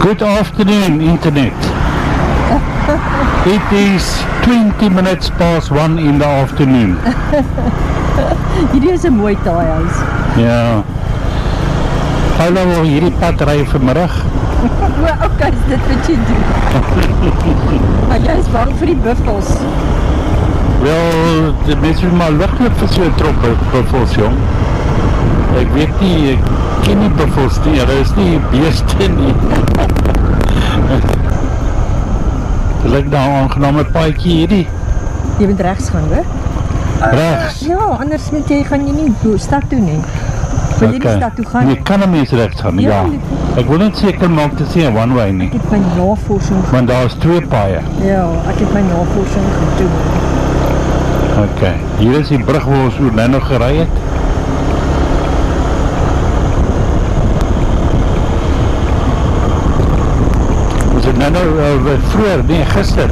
Good afternoon, Internet. It is 20 minutes past 1 in the afternoon. Hierdie is 'n mooi taaihuis. Ja. Hallo, wil hierdie pad ry vanmiddag? Maar okay, is dit wat jy doen? Maar jy is bang vir die buffels. Wel, die mense moet maar wegloop vir so 'n trop buffels, jong. Ek weet nie, ek ken nie buffels nie, hulle is nie beeste nie. Dit lyk nou 'n aangename paadjie hierdie. Jy moet regs gaan, hoor? Regs? Ja, anders gaan jy nie stad toe nie. Wil jy die stad toe gaan? Nee, kan 'n mens regs gaan, ja. Ek wil net seker maak dit is nie 'n one way nie. Ek het my navorsing Want daar is 2 paaie. Ja, ek het my navorsing gedoen. Ok, hier is die brug waar ons oor nou gery het. Ons het nou vroeër, nee, gister,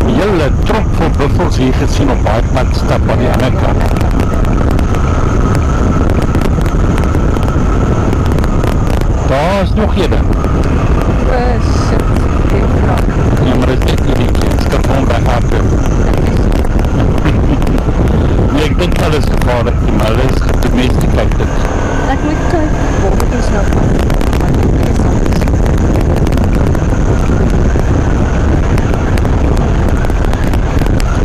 die hele trop vol buffels hier gesien op baie pad stap aan die ander kant. Daar is nog een. Shit, ja, maar dit is net hierdie skip gewoon by harte. Nee, ek dink hulle is gevaarlik nie, maar hulle is gedomesticated. Ek moet kyk, waar moet ons nou gaan?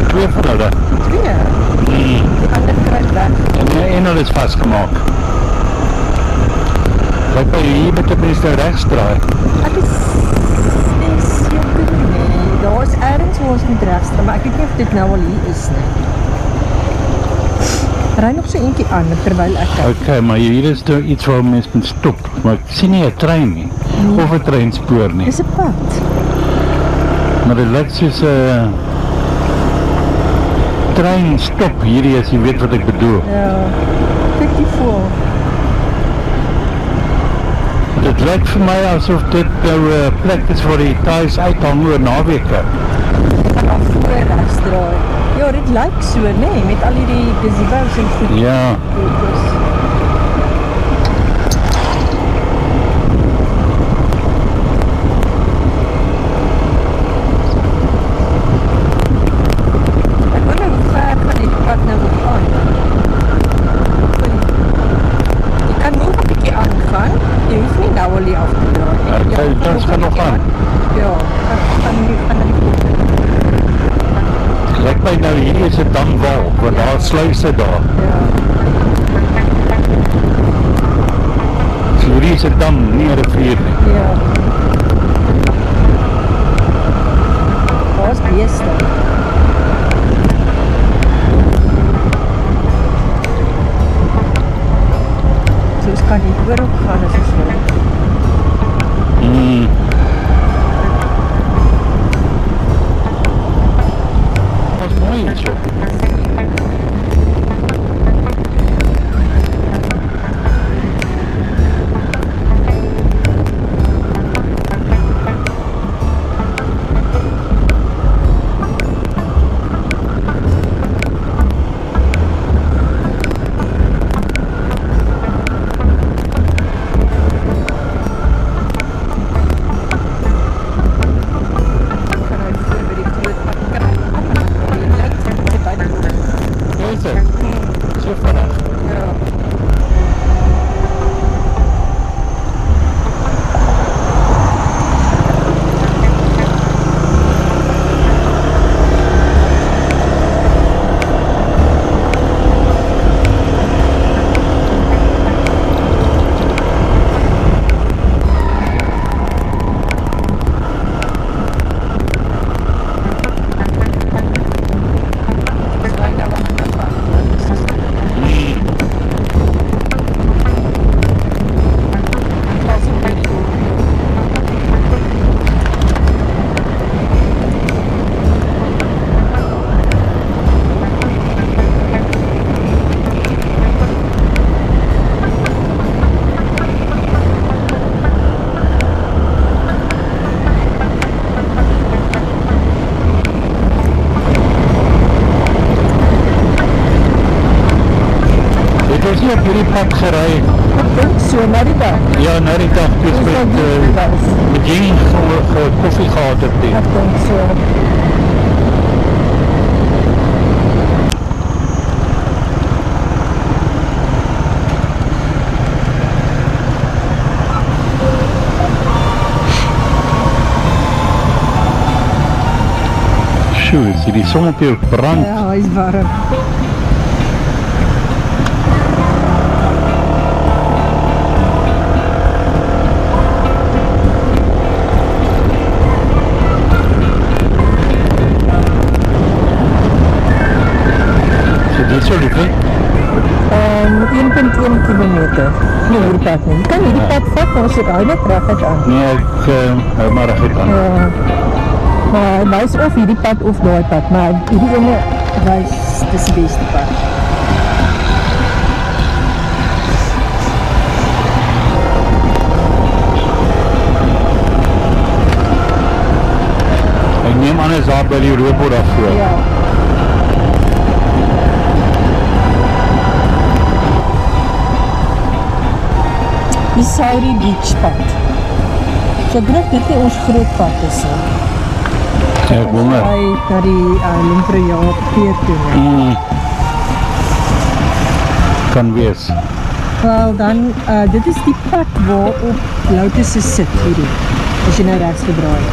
Twee van hulle. Twee? Die ander kruid weg. En hulle is vastgemaak. Kijk by hier met die mense rechts draai. Ek is nie seker nie. Daar is ergens waar ons moet rechts draai, maar ek weet nie of dit nou al hier is nie. Ry nog so eentjie aan, terwyl ek kyk. Ok, maar hier is nou iets waar mens moet stop. Maar ek sien nie 'n trein nie. Of 'n treinspoor nie. Dis 'n pad. Maar dit lyk soos 'n trein stop hierdie, as jy weet wat ek bedoel. Ja, kyk die voor. Dit lyk vir my asof dit nou 'n plek is waar die taais uithang oor naweke. Ek gaan al voor rechts draai. Ja, dit lyk so, nee, met al die gazebo's en goed. Ja. Ek wonder hoe ver gaan die pad nou op aan. Jy kan nog 'n bietjie aangaan. Jy hoef nie nou al die af te draai. Ja, dit gaan nog aan. Ja, ek gaan nie aan die kant. Lyk my nou hier is 'n damwal, want daar sluise daar. Ja. So hier is 'n dam, nie 'n rivier nie. Ja. Daar is beeste. So ons kan hier oor op gaan as ons wil. Dat is mooi hier zo. jy op hierdie pad gery? Ek dink so, na die dag. Ja, na die dag, dus met Het jy nie koffie gehad het nie? Ek dink so. Sjoe, is die som op jou brand? Ja, hy is warm. So dit so lief, hè? 1,1 kilometer. Nie hierdie pad nie. Jy kan hierdie pad vat, maar ons het hy net reguit aan. Nee, ek hou maar reguit aan. Ja. Maar hy wys of hierdie pad of daai pad, maar hierdie ene wys dis die beste pad. Ek neem aan is daar by die roopbord daarvoor. Ja. Die Sauri Beach pad. So ek dink dit nie ons groot pad is nie. Ek wonder. Hy na die Limpopo pier toe. Kan wees. Wel dan, dit is die pad waarop Lotus sit hierdie. As jy nou rechts gedraai.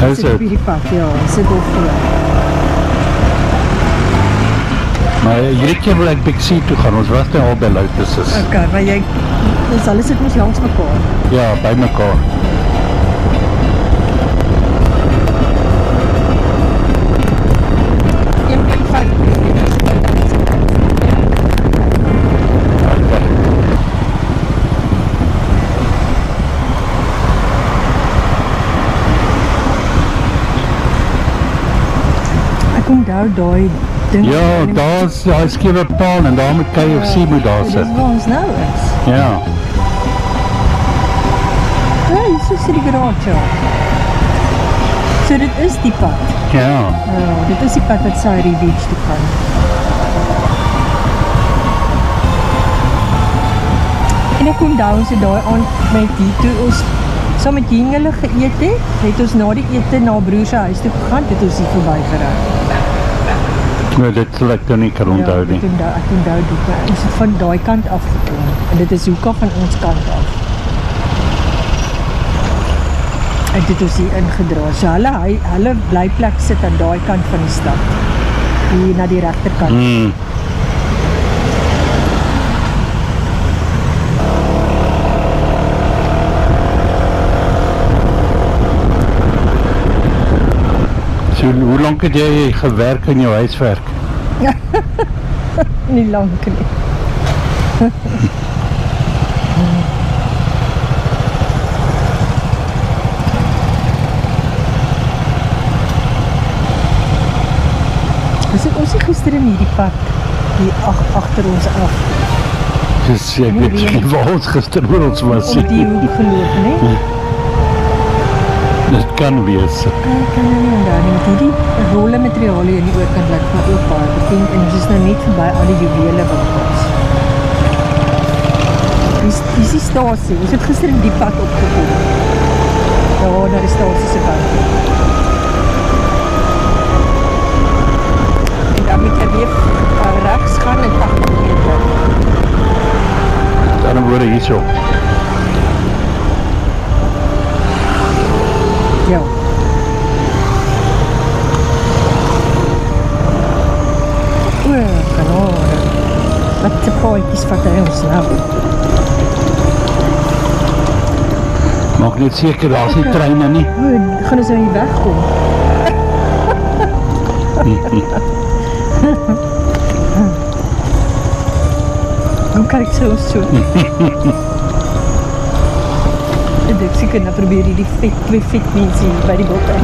Is Sit op dit? hierdie pad, ja, hy sit op voor. Maar hierdie keer wil ek Big C toe gaan, ons was nou al by Lotus is. Ok, maar jy, dus alles sit mos langs mekaar. Ja, by mekaar. Ek onthou daai ding. Ja, daar is die skewe paal en daar moet KFC moet daar Dit is sit. waar ons nou is. Ja. Ja, hier is die garage. So dit is die pad. Ja. Ja, dit is die pad wat Sauri Beach toe gaan. En ek onthou ons het daai aand met die toe ons saam met Jing hulle geëet het ons na die ete na broer se huis toe gegaan, het ons hier verby gery. Maar dit sal ek dan nie kan onthou nie. Ek onthou dit. Maar ons het van daai kant af gekom. En dit is hoeka van ons kant af. En dit is hier ingedra. So hulle blyplek sit aan daai kant van die stad. Hier na die regterkant. So, hoe lang het jy gewerk in jou huiswerk? Nie lank nie. Ons het gister in hierdie pad hier agter ons af Dus ek weet nie waar ons gister oor ons was. om die hoek geloop, nee? Dit kan wees. Ek kan nou nie onthou nie, met hierdie rolle materiaal hier in die oorkant lyk maar ook baie bekend en ons is nou net verby al die juwele winkels. Hier is die stasie, ons het gister in die pad opgekom. Ja, na die stasie se kant. En dan moet jy weer rechts gaan en 80 meter. Dan word hier so. Ja. O, genade. Wat te paadjies vat hy ons nou. Maak net seker, daar is nie treine nie. O, gaan ons nou hier wegkom. Hoe kyk sy ons so? En ek seker nou probeer die twee vet mense hier by die bottom.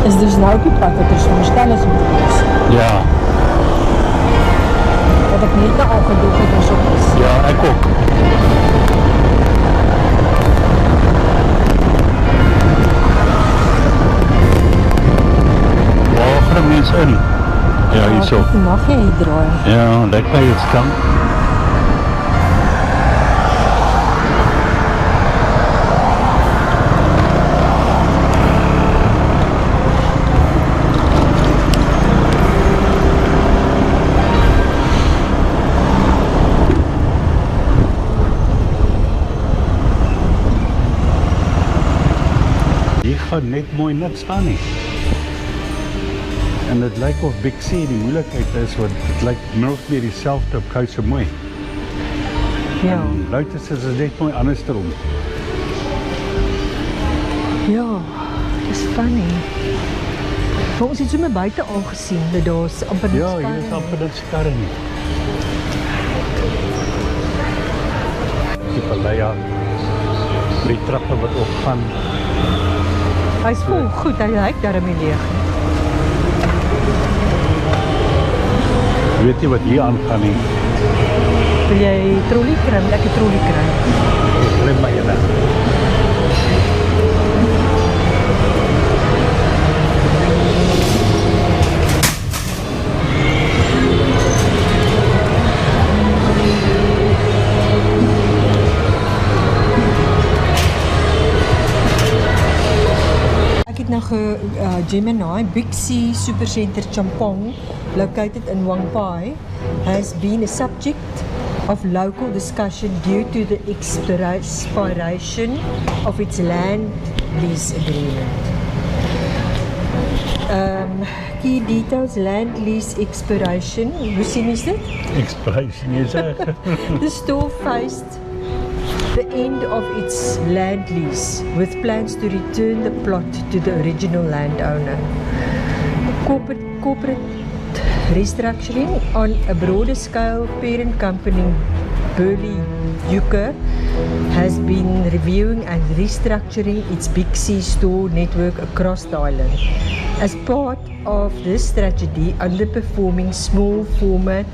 Is dus nou op die pad wat ons veronderstel is om te wees. Ja, Wat ek net nou al gedoen het ons op is. ja, ek ook. Waar gaan mense is in. Ja, hierso. Mag jy hier draai? Ja, lekker hier staan. Hier gaan net mooi niks staan nie. En het lijkt of Big C die moeilijkheid is, want het lijkt min of meer diezelfde op Kouse Mooi. Ja. En Luiters is het net mooi anders erom. Ja, dis funny. Maar ons het so my buite al gesien, dat daar's amper niks Ja, hier karre is nie. amper niks karre nie. Die Paleia, die trappe wat opgaan. Hy's vol goed, hy lyk daarmee leeg. Weet jy wat hier aangaan nie? Wil jy trolley kry? Wil ek 'n trolley kry? Ek klim maar ene. Ek het nou Gemini, Big C Supercenter Champong, located in Wangpai, has been a subject of local discussion due to the expiration of its land lease agreement. Key details, land lease expiration. Hoe sien jy dit? Expiration is The store faced the end of its land lease with plans to return the plot to the original landowner. Corporate restructuring on a broader scale, parent company Burley Yucca has been reviewing and restructuring its Big C store network across Thailand. As part of this strategy, underperforming small format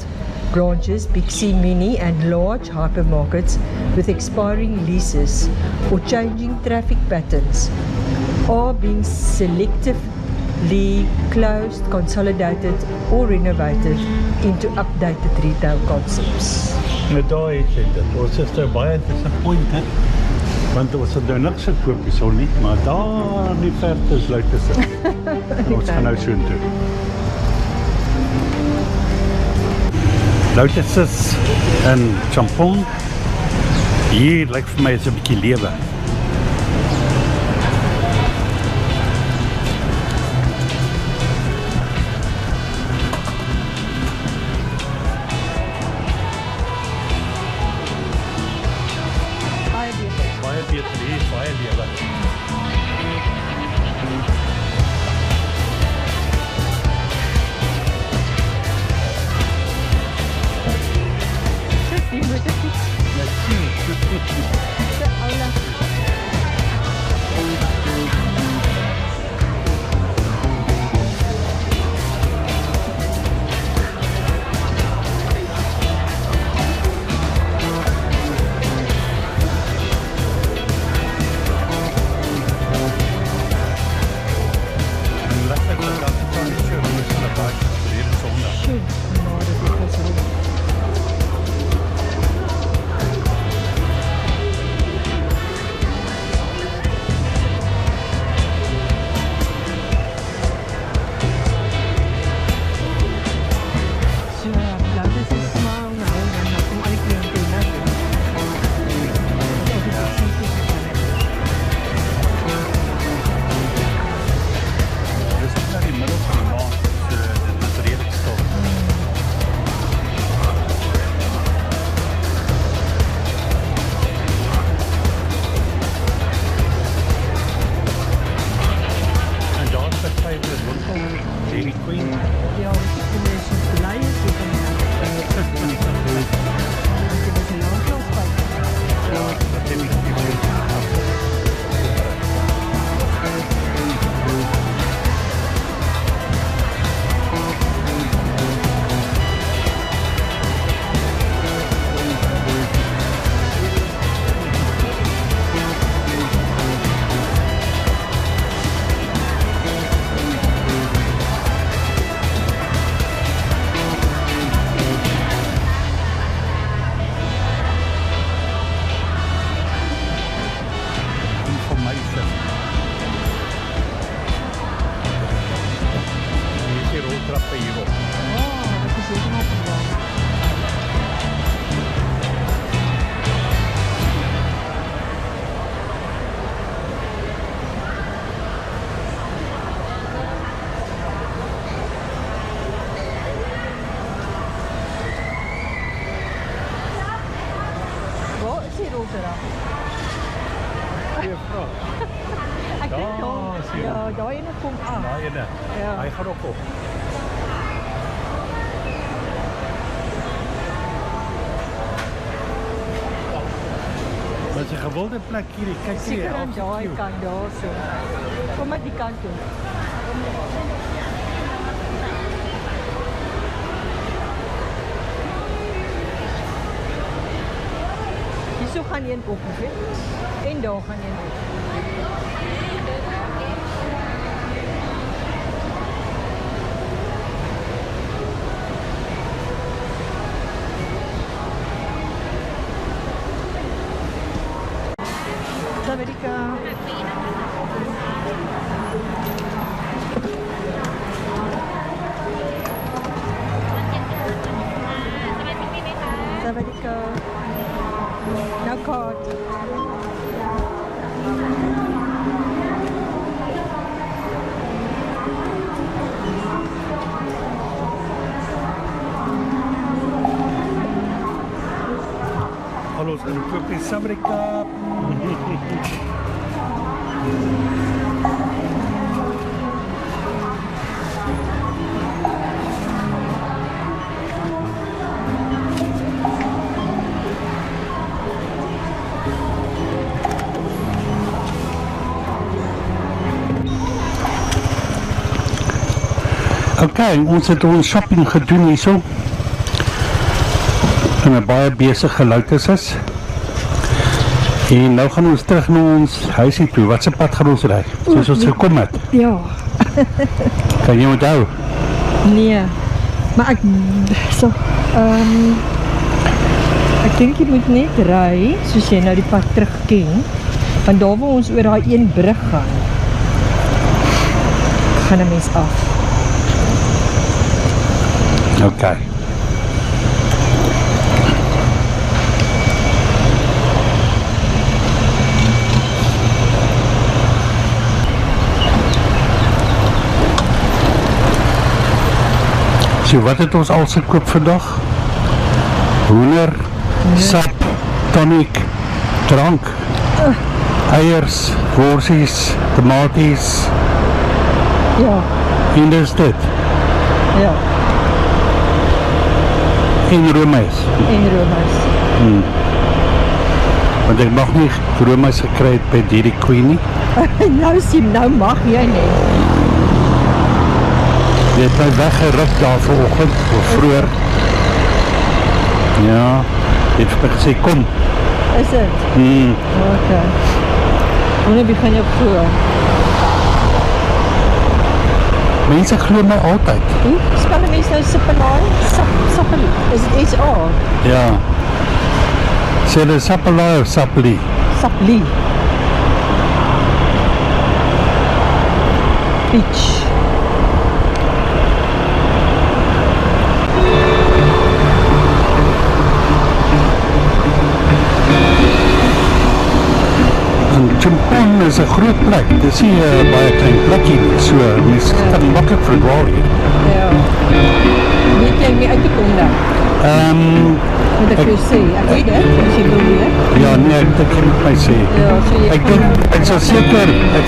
branches, Big C Mini and large hypermarkets with expiring leases or changing traffic patterns are being selectively closed, consolidated or renovated into updated retail concepts. Nou daar het jy dit. Ons is nou baie disappointed, want ons het nou niks gekoop hierso nie, maar daar in die verte is Luiters. Ons gaan nou soontoe. Luiters is in Champong. Hier lyk vir my is 'n bietjie lewe. Baie beter, hier is baie lewe. Die motorfiets, se oula. Lekker dat dat van die show is in 'n baie verlede Sondag. Sjoe, maar dit is so. Dis net in die middel van die maand, dit is redelik stil. terug. Goeie vraag. Ek dink Daar daar, is hy. ja, daai ene kom af. Daai ene. Ja. Hy gaan ook op. Wat 'n gewilde plek hierdie. Kyk hier. Seker aan daai kant daarso. Kom maar die kant toe. Hierso gaan een op, hè? En daar gaan een op. Amerika. Amerika. No card. Hallo, ons gaan koop in Suid-Afrika. Okay, ons het ons shopping gedoen hierso. En 'n baie besige Loutus is. En nou gaan ons terug na ons huisie toe. Wat se pad gaan ons ry? Soos ons gekom het. Ja. Kan jy onthou? Nee. Maar ek so ek dink jy moet net ry soos jy nou die pad terug ken. Want daar waar ons oor daai een brug gaan 'n mens af. Okay. So wat het ons als gekoop vandag? Hoender, sap, tonic, drank, eiers, worsies, tomaties. Ja, En dis dit. ja. En roomys. En roomys. Want ek mag nie roomys gekry het by Dairy Queen nie. Nou sien, nou mag jy nie. Jy het my weggeruk daar vanoggend, of vroeër. Ja, jy het vir my gesê, kom. Is dit? Okay. Wanneer begin jy voor? Mense glo my altyd. Hoe spel 'n mens nou Sapelai? Sappelie. Is dit SA? Ja. Sê hulle Sapelai of Sapeli? Sapli. Peach. En Chimpon is 'n groot plek. Dis nie 'n baie klein plekkie nie. So mens kan maklik verdwaal hier. Ja. Weet jy nie uit te kom daar? Moet ek jou sê, ek weet dit, as jy wil weet. Ja, nee, ek kan met my sê. Ja, so jy Ek kan dink ek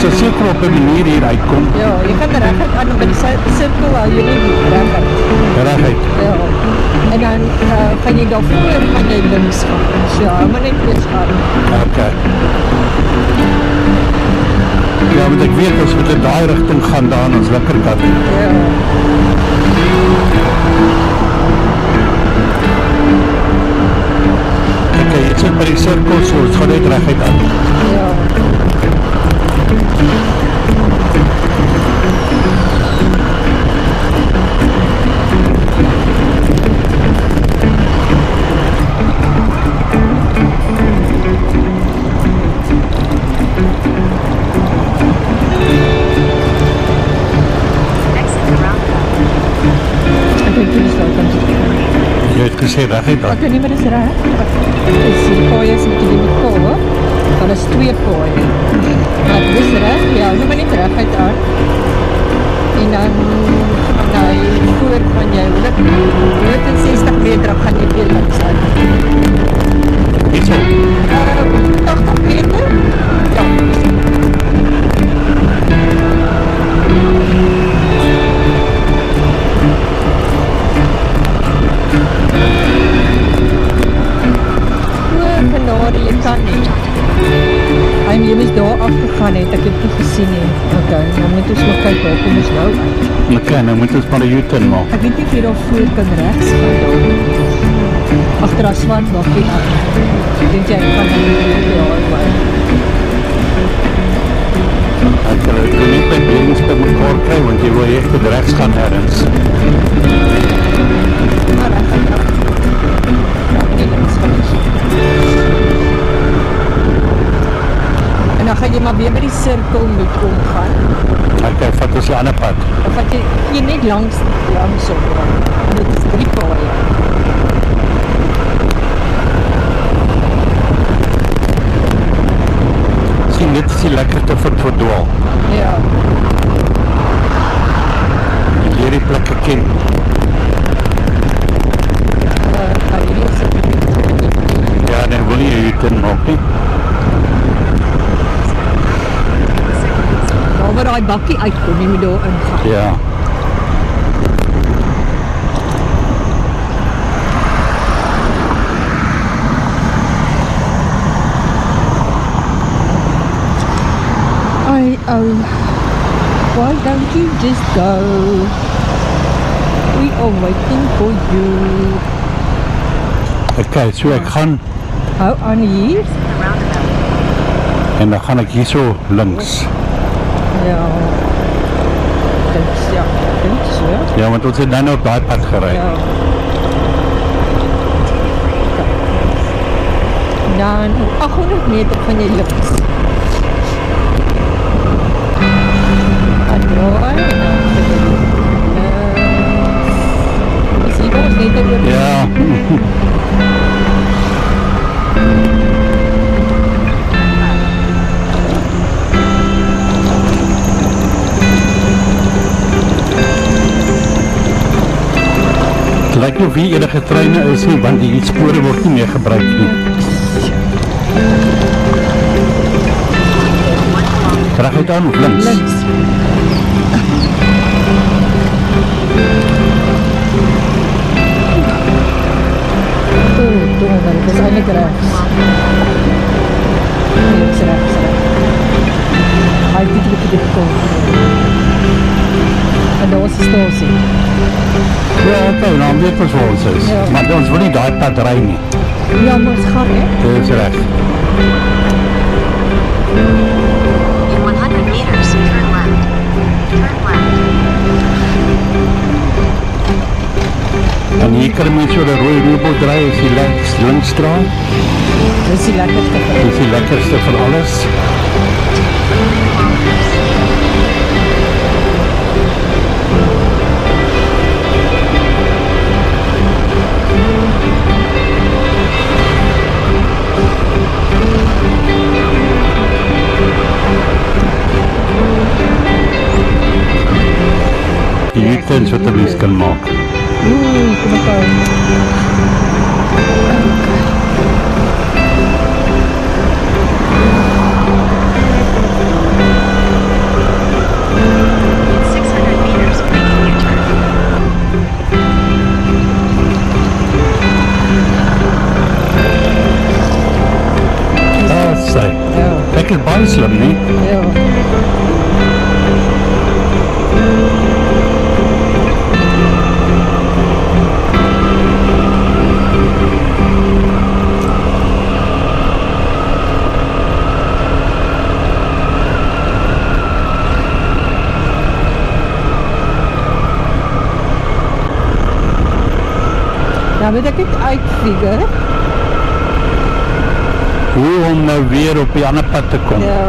sal seker op 'n manier hier uitkom. ja, jy gaan reguit aan by die sirkel hou jy nie reguit. Reguit. Ja. En dan gaan jy daarvoor gaan jy links gaan. So, hou maar net weer aan. Okay. Ja, want ek weet as we in daai rigting gaan daar aan ons linkerkant. Ja. Okay, jy sit by die sirkel, so ons gaan net reguit aan. Ja. Ek dink jy sal kan sê. Jy het gesê reguit aan. Ek weet nie meer is reg. Is die paaie is 'n bietjie mekaar. Daar is twee paaie. Maar dis reg. Ja, nou maar net reguit aan. En dan gaan jy voor van jou 160 meter gaan jy weer links aan. Iets op. gaan het, ek het nie gesien nie. Okay, nou moet ons maar kyk waar kom ons nou uit. Okay, nou moet ons maar 'n U-turn maak. Ek weet nie of jy daar voor kan regs gaan daar. Agter daai swart bakkie aan. Dink jy ek gaan dan weer die highway? Ek kan dit nie by Billings by mekaar kry, want jy wil echt met rechts gaan ergens. Maar ek gaan daar. Ja, nie links gaan nie. En dan gaan jy maar weer by die cirkel moet omgaan. Okay, vat ons die ander pad. Of wat jy net langs op. En dit is 3 paaie. Sien, dit is die lekkerte vir het verdwaal. Ja. En leer die plekke ken. Hierdie is Ja, dan wil jy U-turn maak nie. daar waar die bakkie uitkom, jy moet daar ingaan. Ja. Why don't you just go? We are waiting for you. Okay, so ek gaan Hou aan hier. en dan gaan ek hier so links. Ja. Dink so. Ja, want ons het nou op daai pad gery. Ja. Dan 800 meter van jy links. Draai en dan is hier ons net oor. Ja. Het lyk nie of hier enige treine is nie, want die spore word nie meer gebruik nie. Reguit aan of links? Links. Dit is eintlik regs. Nee, dit is regs. Hy het bietjie gekom. En daar is die stasie. Ja, okay, nou weet ons waar ons is. Ja. Maar ons wil nie daai pad ry nie. Ja, maar ons gaan, hè? Dit is reg. In 100 meters, turn left. Turn left. En hier kan mens so die rooi robot draai as die linksstraat. Dit is die lekkerste van. Dit is die lekkerste van alles. Die U-turns wat 'n mens kan maak. Oei, kom ek aan. In 600 meters, making U-turn. Ah, sy. Ja, Ek is baie slim, nie? ja. Nou moet ek dit uitfigure. Hoe om nou weer op die ander pad te kom. Ja.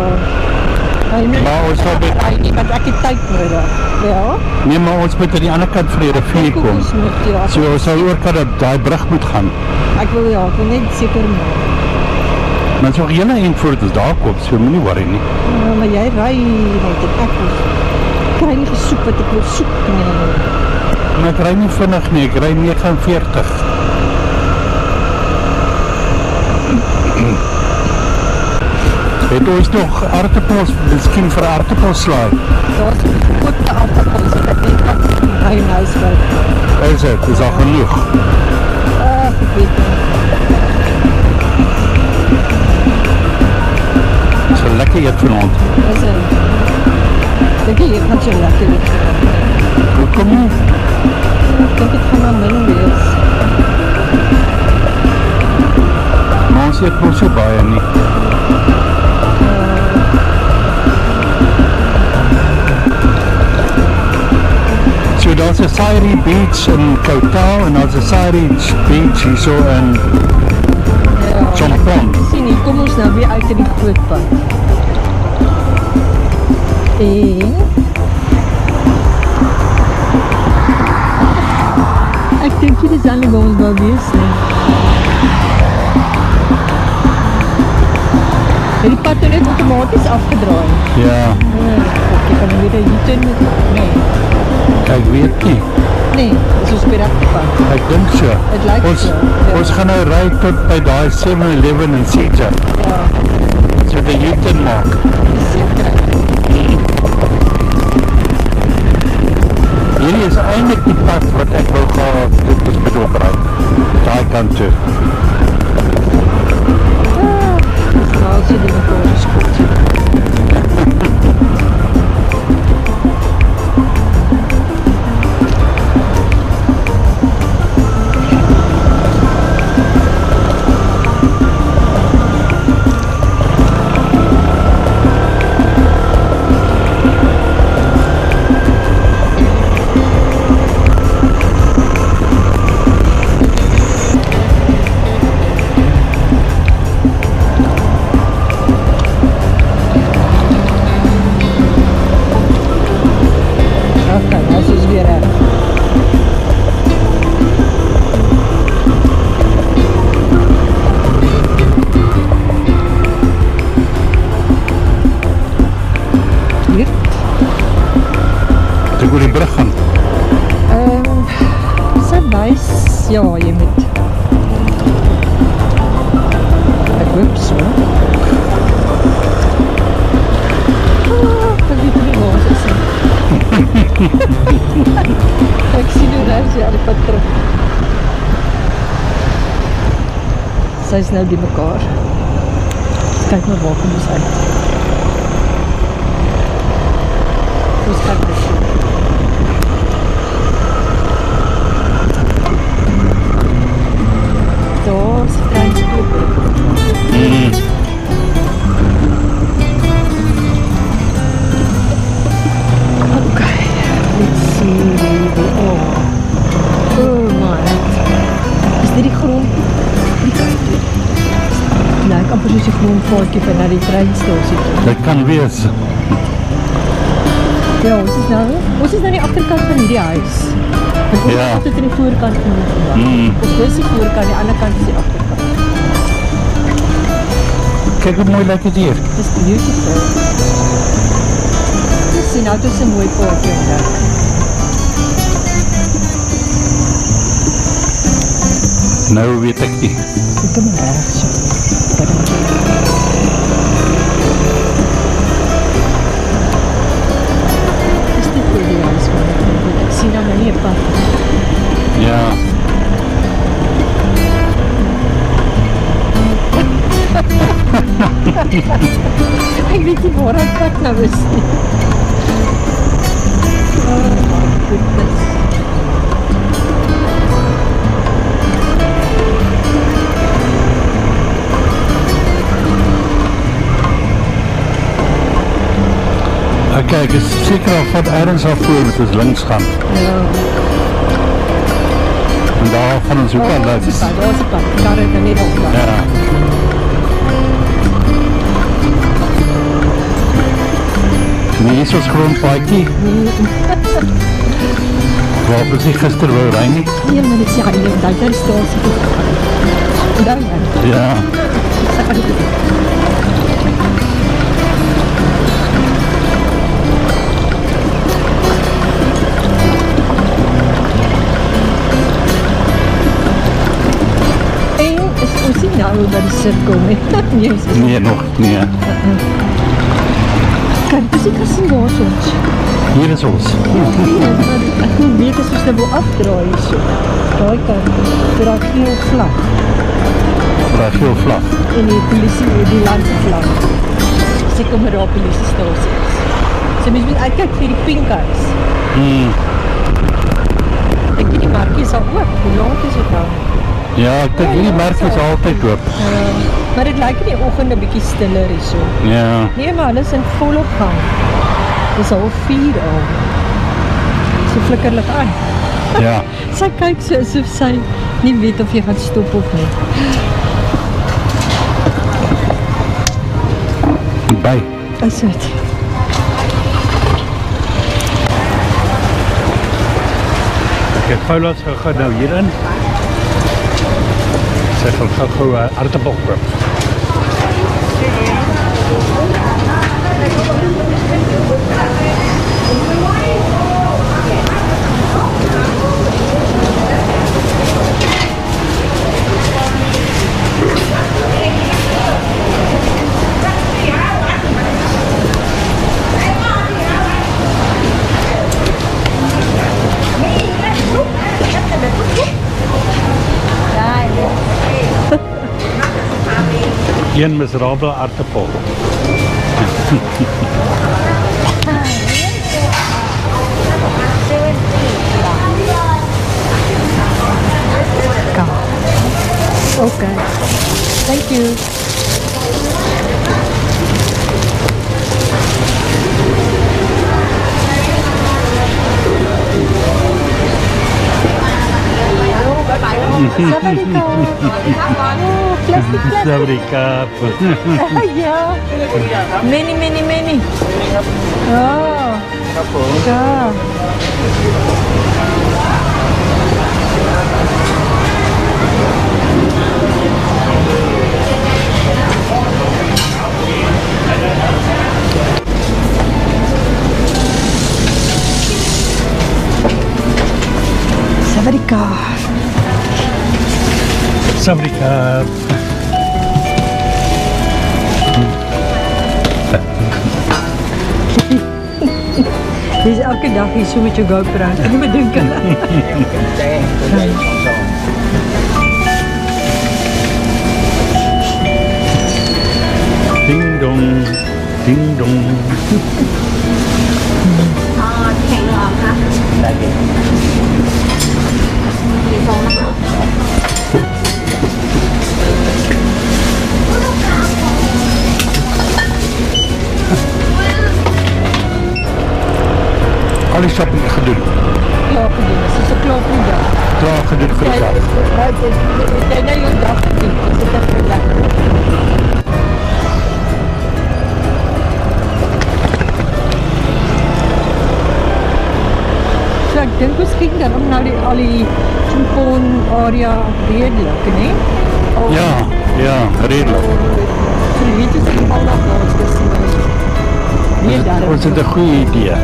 Hy moet Maar ons sal by- ry nie, want ek het tyd nodig. Ja. Nee, maar ons moet aan die ander kant van die rivier kom. Ons moet, ja. So ons sal oor kan op daai brug moet gaan. Ek wil ja, ek wil net seker maak. Maar dit is nog hele eind voordat ons daar kom, so moenie worry nie. Ja, maar jy ry net en ek wil kry nie gesoek wat ek wil soek nie. Maar ek ry nie vinnig nie, ek ry 49. Het ons nog aardappels, miskien vir aardappelslaai? Daar's ook te aardappels wat ek net kan hy in huis kry. Is dit? Is al genoeg? Ek weet nie. So gaan lekker eet vanavond. Is het? Dink jy gaan so lekker wees? Hoekom nie? Ek dink het gaan maar min wees. Maar ons eet nog so baie nie. So daar's 'n Sairi Beach in Koutau en daar's 'n Sairi Beach hierso in Champon. Sien, hier kom ons nou weer uit in die groot pad. En ek dink nie dis dan nie waar ons wou wees nie. Het die pad nou net outomaties afgedraai? Ja, Ek kan weer een U-turn moet maak. Nee, ek weet nie. nee, dis ons weer pad. Ek dink so. Het lyk Ons, so, ja. ons gaan nou ry tot by daai 7-Eleven in Sija. Ja, So die U-turn maak. seker. Hierdie is eintlik die pad wat ek wou gehad het ons moet opry. Daai kant toe. Nou as jy die mekaar geskot. Ek oor die brug gaan. Is nice? Ja, jy moet. Ek hoop so. Ek weet nie waar ons is nie. Ek sien hoe daar sy al die pad terug. Sy is nou die mekaar. Kyk maar waar kom ons uit. Ons gaan dit sien. Daar is Franskop. Okay, let's see. Oh my. Is dit die grond? Die kant toe. Lyk amper soos die grondvaartjie van na die treinstasie toe. Dit kan wees. Ja, ons is nou die agterkant van hierdie huis. Want ons Ja. is altyd in die voorkant van die vandag. Ons dis die voorkant, die ander kant is die agterkant. Kyk hoe mooi lyk dit hier. Dis beautiful. Dis sien nou dis 'n mooi paadjie ontdek. Nou weet ek nie. Ek kom reg so. Is dit vir die huis van ek sien nou nie 'n pad. Ja. Ek weet nie waar dat pad nou is nie. Oh my goodness. Okay, ek is seker al van ergens af voor moet ons links gaan. Ja. En daar gaan ons ook al links. Daar is die pad. Daar het nou net op. Ja. En hier is ons grondpaadjie. Waar ons nie gister wou ry nie. Ja, maar dit is ja, hier, daar is die stasie toe gegaan. Daar ja. Ja. Sa kan dit. En is ons nie nou by die sirkel nie. Nee, ons is Nee, nog nie. kan dis ek sien waar ons. Hier is ons. Ek kon weet as ons nou wil afdraai hierso. Daai kant vir daai geel vlag Daar is veel vlag. en die polisie die landse vlag. As ek kom daar op die stasie is. So mens moet uitkyk vir die pink huis. Ek weet die markie is al oop. Hoe laat is het nou? Ja, ek dink hierdie merk is altyd oop. Maar dit lyk in die oggend 'n bietjie stiller hier so. Ja. Nee, maar hulle is in volop gang. Dis al 4 al. So flikkerlig aan. Ja. Sy kyk so asof sy nie weet of jy gaan stop of nie. By. Is dit? Ek het Paulus gegaan nou hierin. Sy gaan gou aardappel koop. Een miserabele aardappel. Kom. Okay. Thank you. Sawadika. Oh, plastic. Sawadika. Ja. Many. Oh. Ja. Sawadika. Sawadika. Dis elke dag hier so met jou GoPro. Ek moet bedink. Ding dong. Ding dong. Al die shopping gedoen. Klaar gedoen. Dis so klaar vir die dag. Klaar gedoen vir die dag. Jy nou jou dag gedoen. Dis dit vir lekker. So ek dink miskien dan om nou al die Chimpon area redelik, né? Ja, redelijk. So die weet is al dat daar is. Nee, daar. Ons het 'n goeie idee.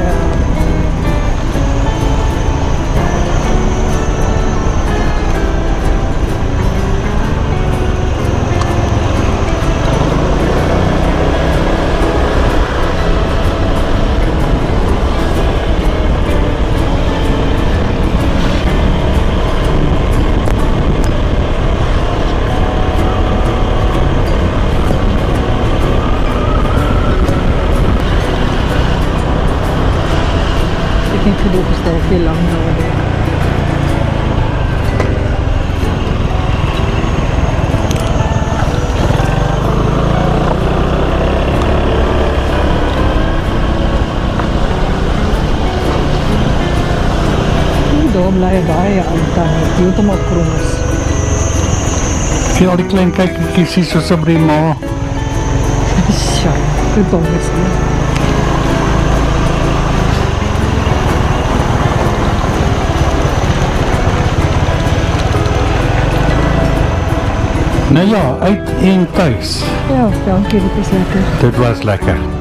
Ek het gedoen is daar veel lang nodig. Daar bly baie aan heeltemal krom is. Sien al die klein kykertjies hier so by die ma. Sjoe, goed dom is nie. Nou ja, uit en thuis. Ja, dankie, dit is lekker. Dit was lekker.